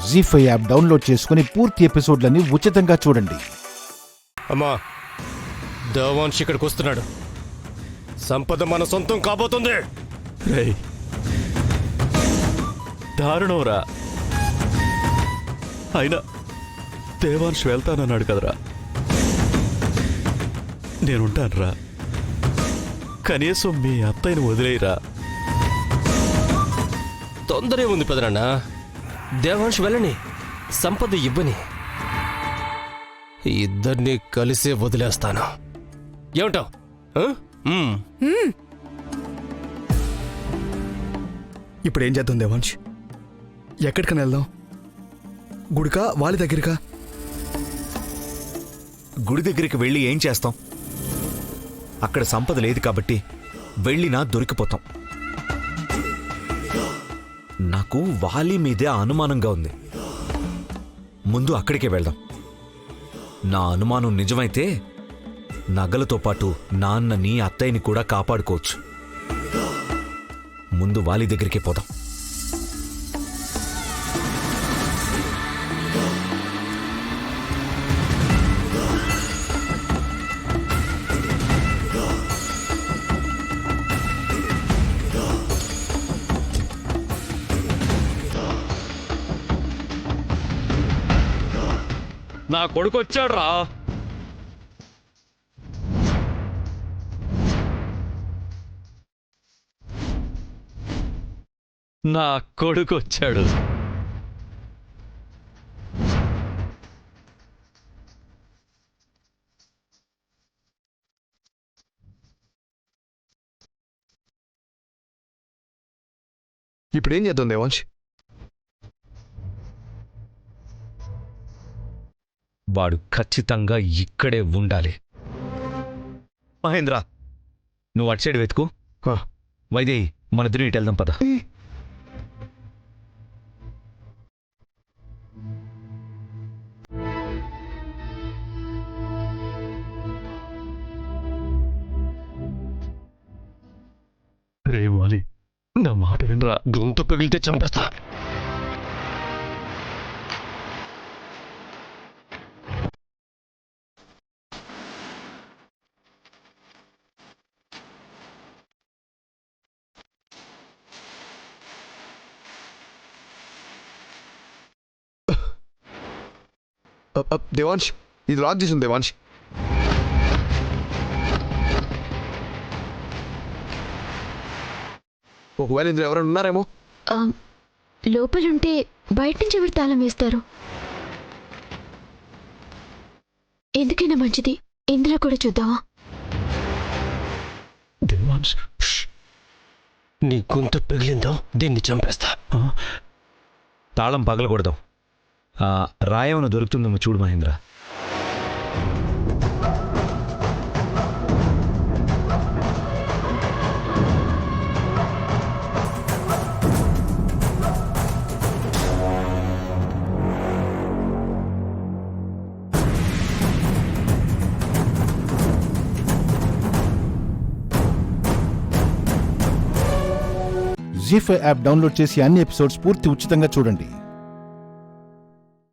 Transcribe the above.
జీ5 app download చేసుకుని పూర్తి ఎపిసోడ్లని ఉచితంగా చూడండి. అమ్మా, దేవాంశ్ ఇక్కడికి వస్తున్నాడు. సంపద మన సొంతం కాబోతుంది. రేయ్, దారుణంరా. అయినా దేవాంశ్ వెళ్తానన్నాడు కదరా. నేనుంటానురా. కనీసం మీ అత్తయ్యని వదిలేయరా. తొందరే ఉంది పెదనాన్న. దేవాంశ్ వెళ్ళని, సంపద ఇవ్వని, ఇద్దరిని కలిసే వదిలేస్తాను. ఏమంటావు? ఇప్పుడు ఏం చేద్దాం దేవాంశ్? ఎక్కడికని వెళ్దాం? గుడికా వాళ్ళ దగ్గరికా? గుడి దగ్గరికి వెళ్ళి ఏం చేస్తాం? అక్కడ సంపద లేదు కాబట్టి వెళ్ళినా దొరికిపోతాం. నాకు వాలి మీదే అనుమానంగా ఉంది. ముందు అక్కడికే వెళ్దాం. నా అనుమానం నిజమైతే నగలతో పాటు నాన్నని అత్తయ్యని కూడా కాపాడుకోవచ్చు. ముందు వాలి దగ్గరికే పోదాం. నా కొడుకు వచ్చాడురా. నా కొడుకు వచ్చాడు. ఇప్పుడు ఏం చేద్దాం దేవాంశ్? వాడు ఖచ్చితంగా ఇక్కడే ఉండాలి. మహేంద్ర, నువ్వు అటు సైడ్ వెతుకు. వైదేహి, మన ఇద్దరు ఇటు వెళ్దాం పద. రే వాలి, నా మాట వినరా. గొంతు పగిలితే చంపేస్తా. దేవాంశ్, ఇది లాక్ చేసింది దేవాంశ్. ఒకవేళ ఇందులో ఎవరైనా ఉన్నారేమో. లోపలుంటే బయట నుంచి ఎవరు తాళం వేస్తారు? ఎందుకైనా మంచిది ఇందులో కూడా చూద్దామా? దేవాంశ్, నీ గొంతు పగిలిందో దీన్ని చంపేస్తా. తాళం పగలకూడదాం. రాయమను దొరుకుతుందేమో చూడు మహేంద్ర. జీ5 యాప్ డౌన్లోడ్ చేసి అన్ని ఎపిసోడ్స్ పూర్తి ఉచితంగా చూడండి.